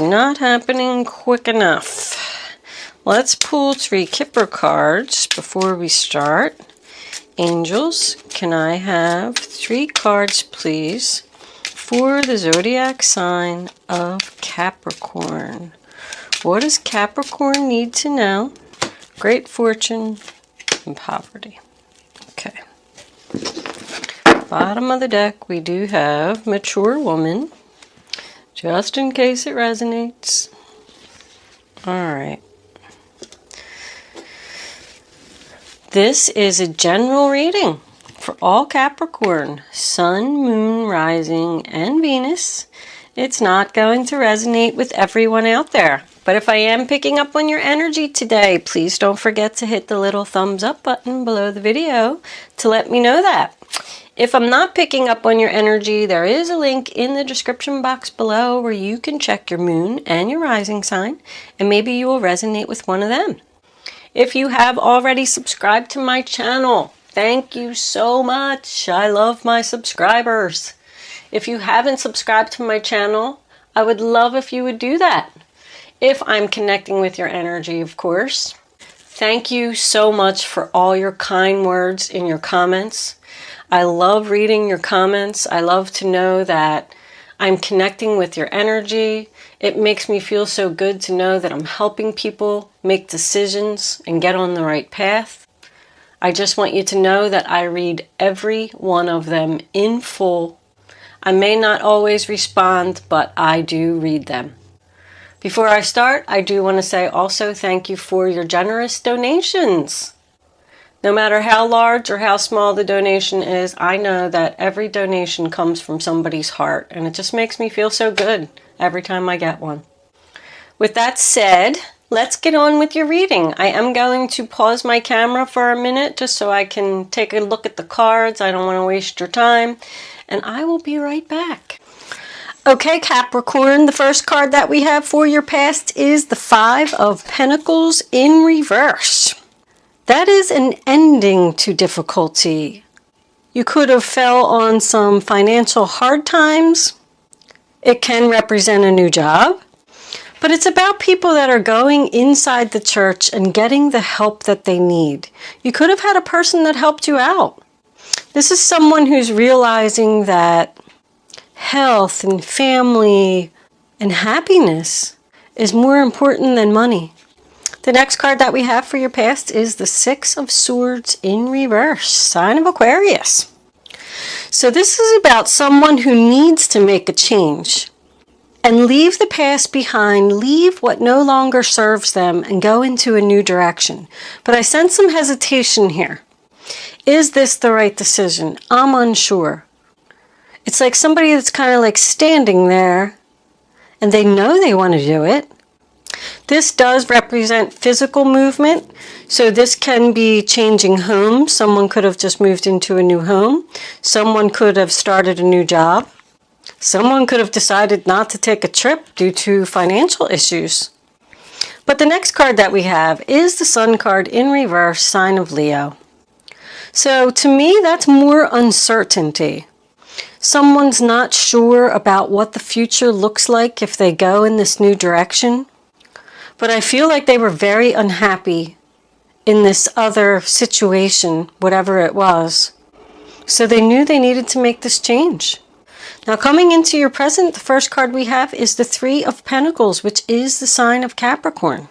not happening quick enough. Let's pull 3 Kipper cards before we start. Angels, can I have 3 cards, please, for the zodiac sign of Capricorn? What does Capricorn need to know? Great fortune and poverty. Okay. Bottom of the deck, we do have mature woman, just in case it resonates. All right. This is a general reading for all Capricorn, Sun, Moon, Rising, and Venus. It's not going to resonate with everyone out there. But if I am picking up on your energy today, please don't forget to hit the little thumbs up button below the video to let me know that. If I'm not picking up on your energy, there is a link in the description box below where you can check your moon and your rising sign, and maybe you will resonate with one of them. If you have already subscribed to my channel, thank you so much. I love my subscribers. If you haven't subscribed to my channel, I would love if you would do that. If I'm connecting with your energy, of course. Thank you so much for all your kind words in your comments. I love reading your comments. I love to know that I'm connecting with your energy. It makes me feel so good to know that I'm helping people make decisions and get on the right path. I just want you to know that I read every one of them in full. I may not always respond, but I do read them. Before I start, I do want to say also thank you for your generous donations. No matter how large or how small the donation is, I know that every donation comes from somebody's heart, and it just makes me feel so good every time I get one. With that said, let's get on with your reading. I am going to pause my camera for a minute just so I can take a look at the cards. I don't want to waste your time, and I will be right back. Okay, Capricorn, the first card that we have for your past is the 5 of Pentacles in reverse. That is an ending to difficulty. You could have fell on some financial hard times. It can represent a new job. But it's about people that are going inside the church and getting the help that they need. You could have had a person that helped you out. This is someone who's realizing that health and family and happiness is more important than money. The next card that we have for your past is the 6 of Swords in reverse, sign of Aquarius. So this is about someone who needs to make a change and leave the past behind, leave what no longer serves them and go into a new direction. But I sense some hesitation here. Is this the right decision? I'm unsure. It's like somebody that's kind of like standing there and they know they want to do it. This does represent physical movement, so this can be changing homes. Someone could have just moved into a new home. Someone could have started a new job. Someone could have decided not to take a trip due to financial issues. But the next card that we have is the Sun card in reverse, sign of Leo. So to me, that's more uncertainty. Someone's not sure about what the future looks like if they go in this new direction. But I feel like they were very unhappy in this other situation, whatever it was. So they knew they needed to make this change. Now coming into your present, the first card we have is the 3 of Pentacles, which is the sign of Capricorn.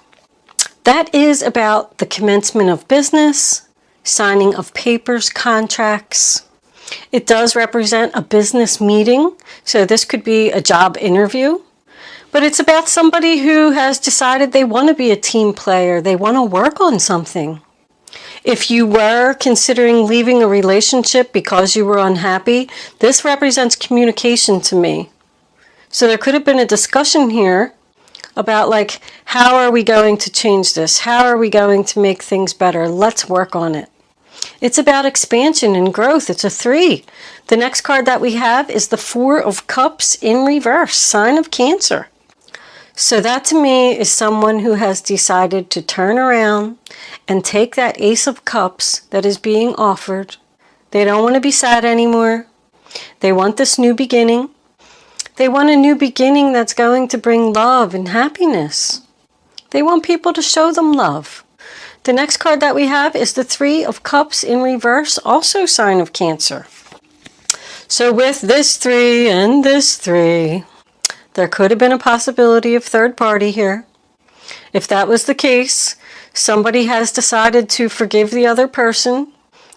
That is about the commencement of business, signing of papers, contracts. It does represent a business meeting, so this could be a job interview. But it's about somebody who has decided they want to be a team player. They want to work on something. If you were considering leaving a relationship because you were unhappy, this represents communication to me. So there could have been a discussion here about like, how are we going to change this? How are we going to make things better? Let's work on it. It's about expansion and growth. It's a 3. The next card that we have is the 4 of Cups in reverse, sign of Cancer. So that to me is someone who has decided to turn around and take that Ace of Cups that is being offered. They don't want to be sad anymore. They want this new beginning. They want a new beginning that's going to bring love and happiness. They want people to show them love. The next card that we have is the Three of Cups in reverse, also sign of Cancer. So with this 3 and this 3, there could have been a possibility of third party here. If that was the case, somebody has decided to forgive the other person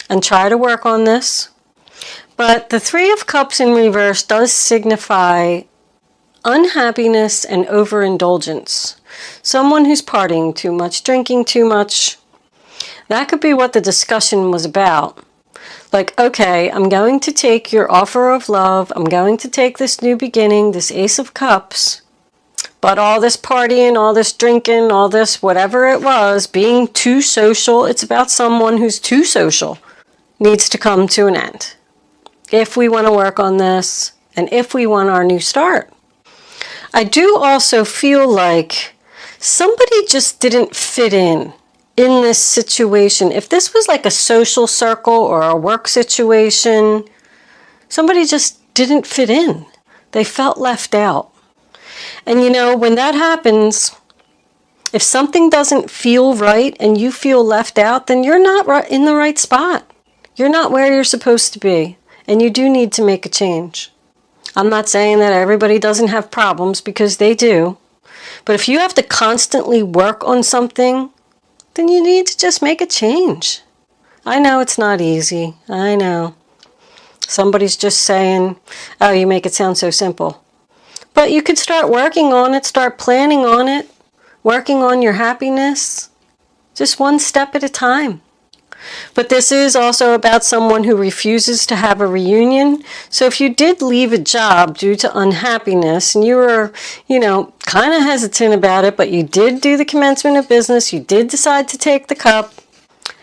and try to work on this. But the Three of Cups in reverse does signify unhappiness and overindulgence. Someone who's partying too much, drinking too much. That could be what the discussion was about. Like, okay, I'm going to take your offer of love. I'm going to take this new beginning, this Ace of Cups. But all this partying, all this drinking, all this whatever it was, being too social, it's about someone who's too social, needs to come to an end. If we want to work on this, and if we want our new start. I do also feel like somebody just didn't fit in this situation. If this was like a social circle or a work situation, somebody just didn't fit in. They felt left out. And you know, when that happens, if something doesn't feel right and you feel left out, then you're not in the right spot. You're not where you're supposed to be. And you do need to make a change. I'm not saying that everybody doesn't have problems, because they do. But if you have to constantly work on something, then you need to just make a change. I know it's not easy. I know. Somebody's just saying, oh, you make it sound so simple. But you could start working on it, start planning on it, working on your happiness, just one step at a time. But this is also about someone who refuses to have a reunion. So if you did leave a job due to unhappiness and you were, kind of hesitant about it, but you did do the commencement of business, you did decide to take the cup,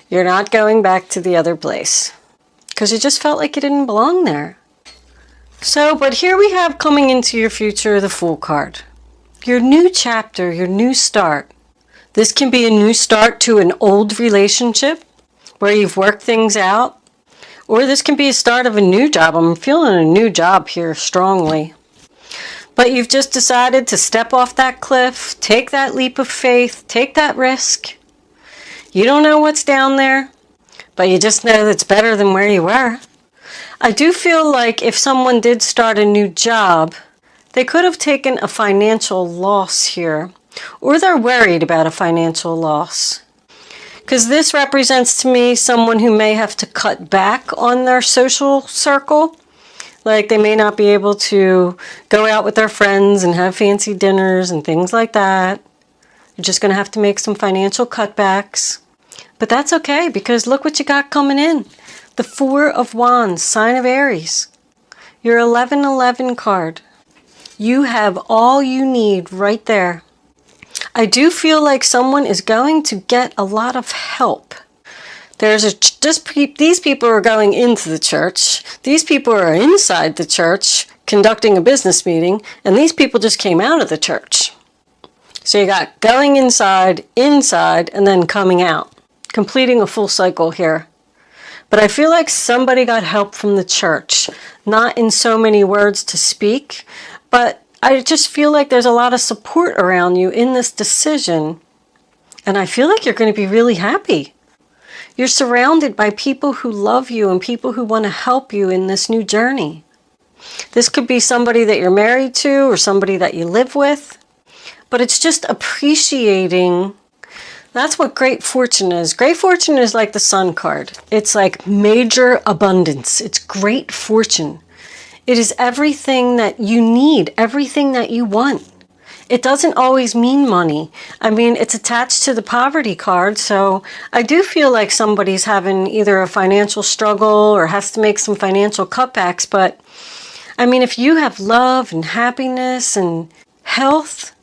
you're not going back to the other place because you just felt like you didn't belong there. So, but here we have coming into your future the Fool card. Your new chapter, your new start. This can be a new start to an old relationship where you've worked things out, or this can be a start of a new job. I'm feeling a new job here strongly. But you've just decided to step off that cliff, take that leap of faith, take that risk. You don't know what's down there, but you just know it's better than where you were. I do feel like if someone did start a new job, they could have taken a financial loss here, or they're worried about a financial loss. Because this represents to me someone who may have to cut back on their social circle. Like they may not be able to go out with their friends and have fancy dinners and things like that. You're just going to have to make some financial cutbacks. But that's okay, because look what you got coming in. The Four of Wands, sign of Aries. Your 1111 card. You have all you need right there. I do feel like someone is going to get a lot of help. These people are going into the church. These people are inside the church conducting a business meeting, and these people just came out of the church. So you got going inside, and then coming out, completing a full cycle here. But I feel like somebody got help from the church, not in so many words to speak, but I just feel like there's a lot of support around you in this decision. And I feel like you're going to be really happy. You're surrounded by people who love you and people who want to help you in this new journey. This could be somebody that you're married to or somebody that you live with. But it's just appreciating. That's what great fortune is. Great fortune is like the Sun card. It's like major abundance. It's great fortune. It is everything that you need, everything that you want. It doesn't always mean money. I mean, it's attached to the poverty card, so I do feel like somebody's having either a financial struggle or has to make some financial cutbacks, but I mean, if you have love and happiness and health,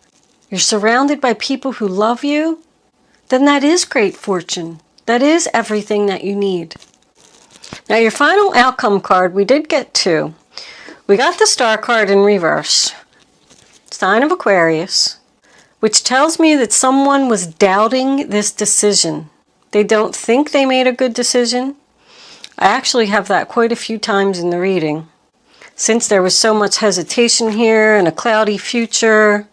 you're surrounded by people who love you, then that is great fortune. That is everything that you need. Now, your final outcome card, we did get two. We got the Star card in reverse, sign of Aquarius, which tells me that someone was doubting this decision. They don't think they made a good decision. I actually have that quite a few times in the reading. since there was so much hesitation here and a cloudy future.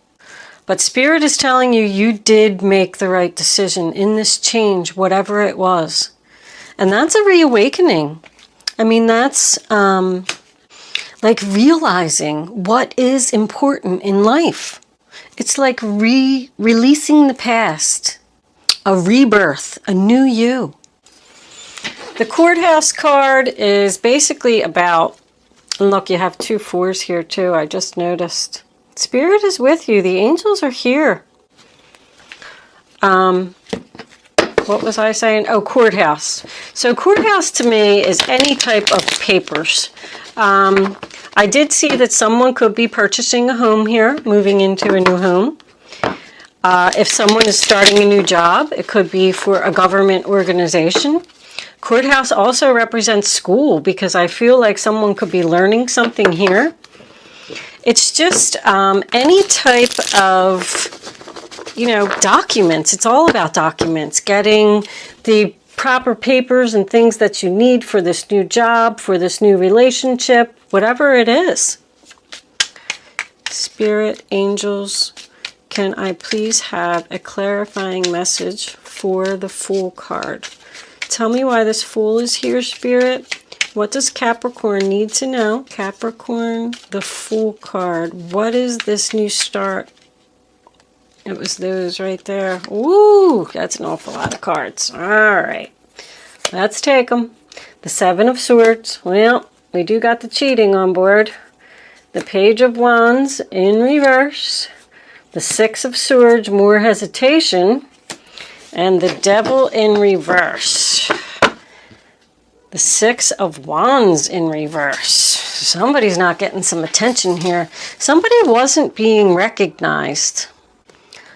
But Spirit is telling you, you did make the right decision in this change, whatever it was. And that's a reawakening. I mean, that's like realizing what is important in life. It's like releasing the past, a rebirth, a new you. The courthouse card is basically about, and look, you have 2 4s here too, I just noticed. Spirit is with you. The angels are here. What was I saying? Oh, courthouse. So courthouse to me is any type of papers. I did see that someone could be purchasing a home here, moving into a new home. If someone is starting a new job, it could be for a government organization. Courthouse also represents school, because I feel like someone could be learning something here. It's just any type of, documents. It's all about documents. Getting the proper papers and things that you need for this new job, for this new relationship, whatever it is. Spirit, angels, can I please have a clarifying message for the Fool card? Tell me why this Fool is here, Spirit. What does Capricorn need to know? Capricorn, the Fool card. What is this new start? It was those right there. Ooh, that's an awful lot of cards. All right. Let's take them. The 7 of Swords. Well, we do got the cheating on board. The Page of Wands in reverse. The 6 of Swords, more hesitation. And the Devil in reverse. The 6 of Wands in reverse. Somebody's not getting some attention here. Somebody wasn't being recognized.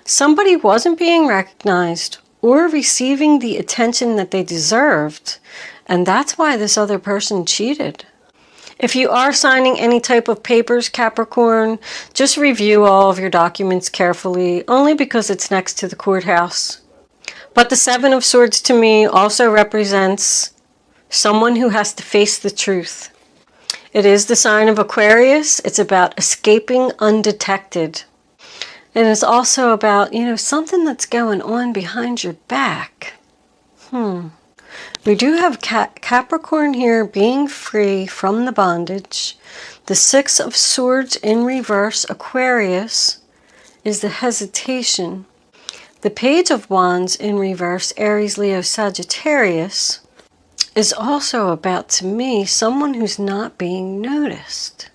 Somebody wasn't being recognized or receiving the attention that they deserved. And that's why this other person cheated. If you are signing any type of papers, Capricorn, just review all of your documents carefully, only because it's next to the courthouse. But the 7 of Swords to me also represents someone who has to face the truth. It is the sign of Aquarius. It's about escaping undetected. And it's also about, something that's going on behind your back. We do have Capricorn here being free from the bondage. The 6 of Swords in reverse, Aquarius, is the hesitation. The Page of Wands in reverse, Aries, Leo, Sagittarius, is also about, to me, someone who's not being noticed.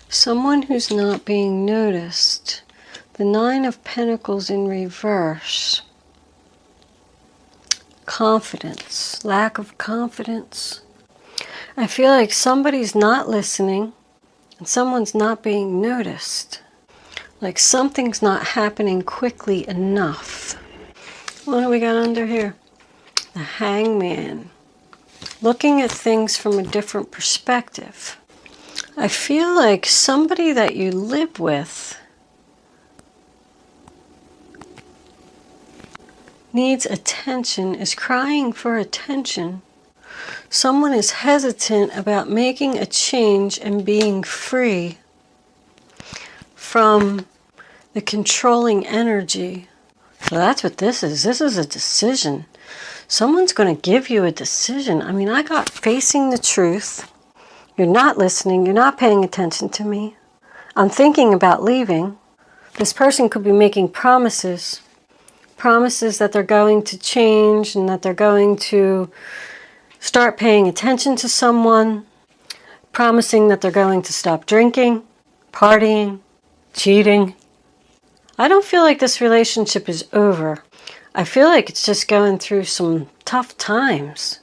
Someone who's not being noticed. The 9 of Pentacles in reverse. Confidence. Lack of confidence. I feel like somebody's not listening and someone's not being noticed. Like something's not happening quickly enough. What do we got under here? The Hangman. Looking at things from a different perspective. I feel like somebody that you live with needs attention, is crying for attention. Someone is hesitant about making a change and being free from the controlling energy. So that's what this is. This is a decision. Someone's going to give you a decision. I mean, I got facing the truth. You're not listening. You're not paying attention to me. I'm thinking about leaving. This person could be making promises. Promises that they're going to change and that they're going to start paying attention to someone. Promising that they're going to stop drinking, partying, cheating. I don't feel like this relationship is over. I feel like it's just going through some tough times.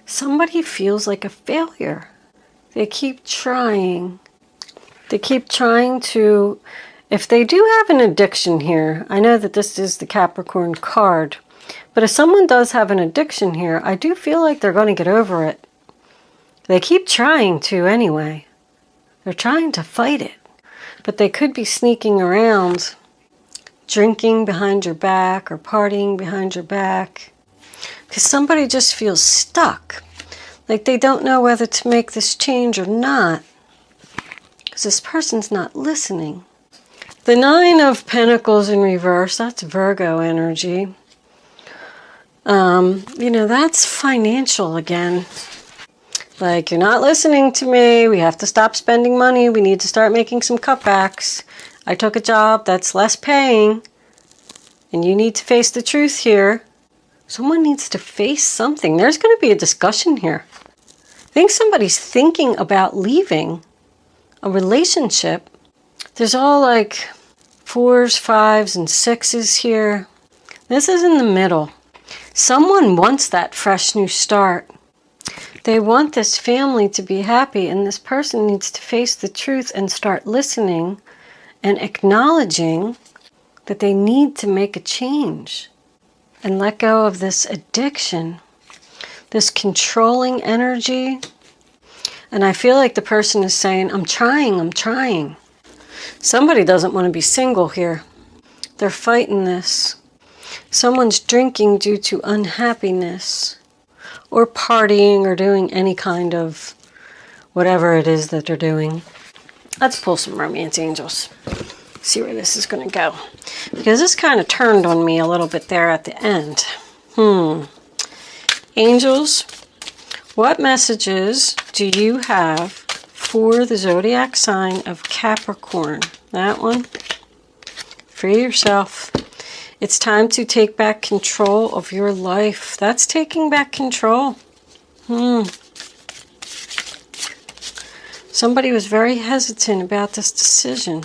Somebody feels like a failure. They keep trying. They keep trying to... If they do have an addiction here, I know that this is the Capricorn card, but if someone does have an addiction here, I do feel like they're going to get over it. They keep trying to anyway. They're trying to fight it, but they could be sneaking around, drinking behind your back or partying behind your back, because somebody just feels stuck, like they don't know whether to make this change or not. because this person's not listening. The Nine of Pentacles in reverse, that's Virgo energy. You know, that's financial again. Like, you're not listening to me. We have to stop spending money. We need to start making some cutbacks. I took a job that's less paying, and you need to face the truth here. Someone needs to face something. There's going to be a discussion here. I think somebody's thinking about leaving a relationship. There's all like 4s, 5s, and 6s here. This is in the middle. Someone wants that fresh new start. They want this family to be happy, and this person needs to face the truth and start listening and acknowledging that they need to make a change and let go of this addiction, this controlling energy. And I feel like the person is saying, I'm trying, I'm trying. Somebody doesn't want to be single here. They're fighting this. Someone's drinking due to unhappiness, or partying, or doing any kind of whatever it is that they're doing. Let's pull some romance angels. See where this is going to go. Because this kind of turned on me a little bit there at the end. Angels, what messages do you have for the zodiac sign of Capricorn? That one. Free yourself. It's time to take back control of your life. That's taking back control. Somebody was very hesitant about this decision.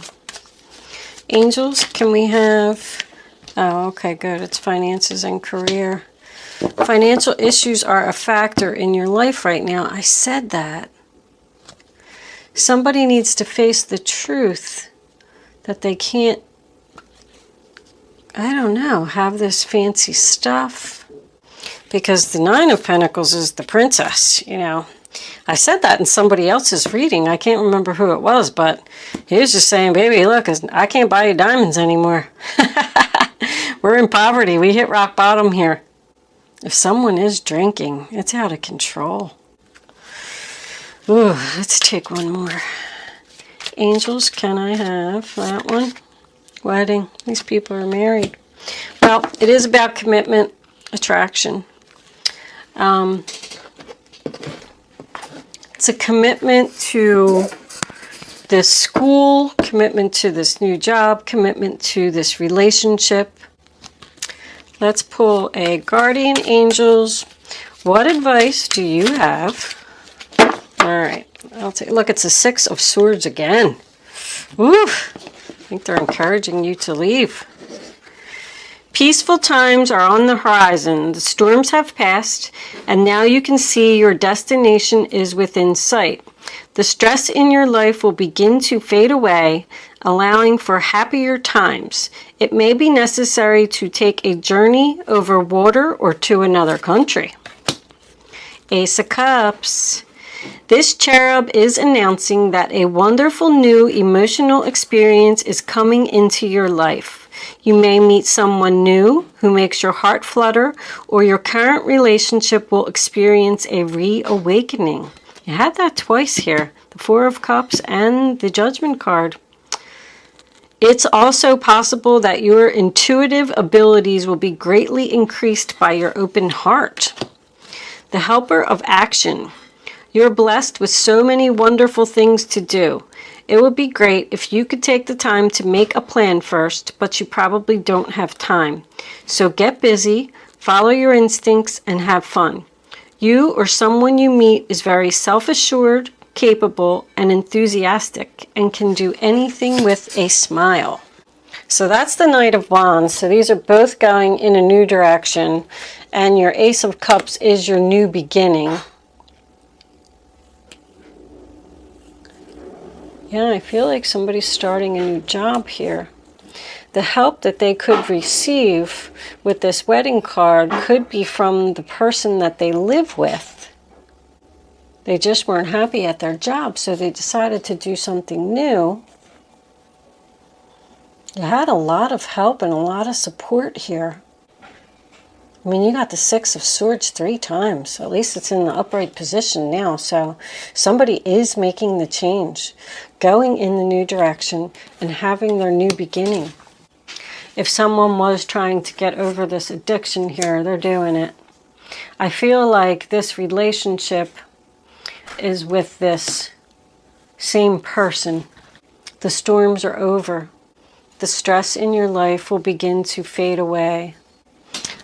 Angels, can we have... Oh, okay, good. It's finances and career. Financial issues are a factor in your life right now. I said that. Somebody needs to face the truth that they can't, I don't know, have this fancy stuff. Because the Nine of Pentacles is the princess, you know. I said that in somebody else's reading. I can't remember who it was, but he was just saying, baby, look, I can't buy you diamonds anymore. We're in poverty. We hit rock bottom here. If someone is drinking, it's out of control. Ooh, let's take one more. Angels, can I have that one? Wedding. These people are married. Well, it is about commitment, attraction. It's a commitment to this school, commitment to this new job, commitment to this relationship. Let's pull a guardian angels. What advice do you have? All right, I'll take. Look, it's a Six of Swords again. Woo! I think they're encouraging you to leave. Peaceful times are on the horizon. The storms have passed, and now you can see your destination is within sight. The stress in your life will begin to fade away, allowing for happier times. It may be necessary to take a journey over water or to another country. Ace of Cups. This cherub is announcing that a wonderful new emotional experience is coming into your life. You may meet someone new who makes your heart flutter, or your current relationship will experience a reawakening. You had that twice here, the Four of Cups and the Judgment card. It's also possible that your intuitive abilities will be greatly increased by your open heart. The Helper of Action. You're blessed with so many wonderful things to do. It would be great if you could take the time to make a plan first, but you probably don't have time. So get busy, follow your instincts, and have fun. You or someone you meet is very self-assured, capable, and enthusiastic, and can do anything with a smile. So that's the Knight of Wands. So these are both going in a new direction, and your Ace of Cups is your new beginning. Yeah, I feel like somebody's starting a new job here. The help that they could receive with this wedding card could be from the person that they live with. They just weren't happy at their job, so they decided to do something new. You had a lot of help and a lot of support here. I mean, you got the Six of Swords 3 times. At least it's in the upright position now. So somebody is making the change, going in the new direction, and having their new beginning. If someone was trying to get over this addiction here, they're doing it. I feel like this relationship is with this same person. The storms are over. The stress in your life will begin to fade away.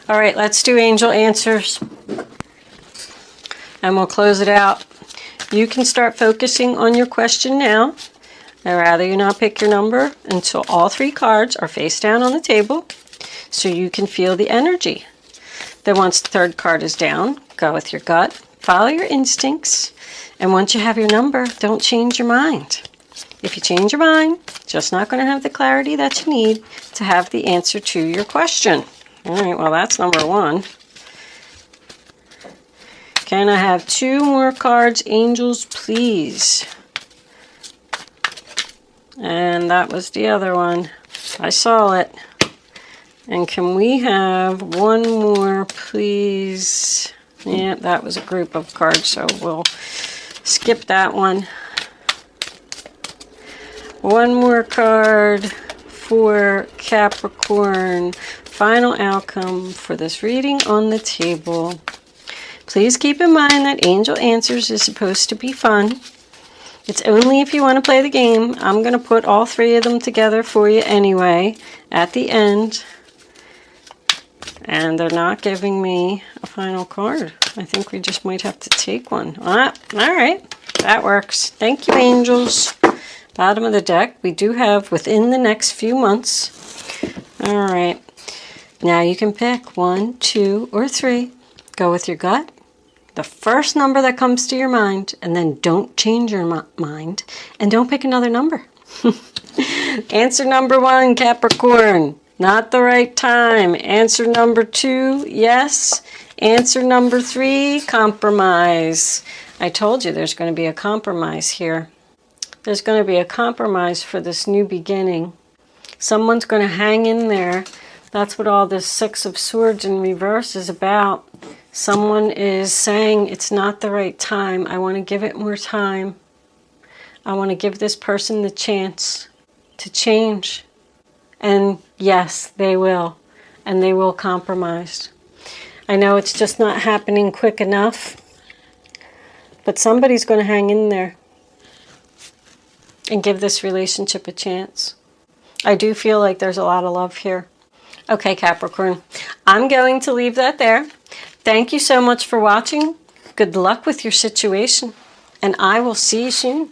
All right, let's do angel answers. And we'll close it out. You can start focusing on your question now. I'd rather you not pick your number until all 3 cards are face down on the table so you can feel the energy. Then once the 3rd card is down, go with your gut, follow your instincts, and once you have your number, don't change your mind. If you change your mind, just not going to have the clarity that you need to have the answer to your question. All right, well, that's number 1. Can I have 2 more cards, angels, please? And that was the other one. I saw it. And can we have 1 more, please? Yeah, that was a group of cards, so we'll skip that one. 1 more card for Capricorn. Final outcome for this reading on the table. Please keep in mind that Angel Answers is supposed to be fun. It's only if you want to play the game. I'm going to put all 3 of them together for you anyway at the end. And they're not giving me a final card. I think we just might have to take one. All right, that works. Thank you, angels. Bottom of the deck, we do have within the next few months. All right, now you can pick 1, 2, or 3. Go with your gut. The first number that comes to your mind, and then don't change your mind, and don't pick another number. Answer number 1, Capricorn, not the right time. Answer number 2, yes. Answer number 3, compromise. I told you there's going to be a compromise here. There's going to be a compromise for this new beginning. Someone's going to hang in there. That's what all this Six of Swords in reverse is about. Someone is saying it's not the right time. I want to give it more time. I want to give this person the chance to change. And yes, they will. And they will compromise. I know it's just not happening quick enough. But somebody's going to hang in there and give this relationship a chance. I do feel like there's a lot of love here. Okay, Capricorn, I'm going to leave that there. Thank you so much for watching. Good luck with your situation, and I will see you soon.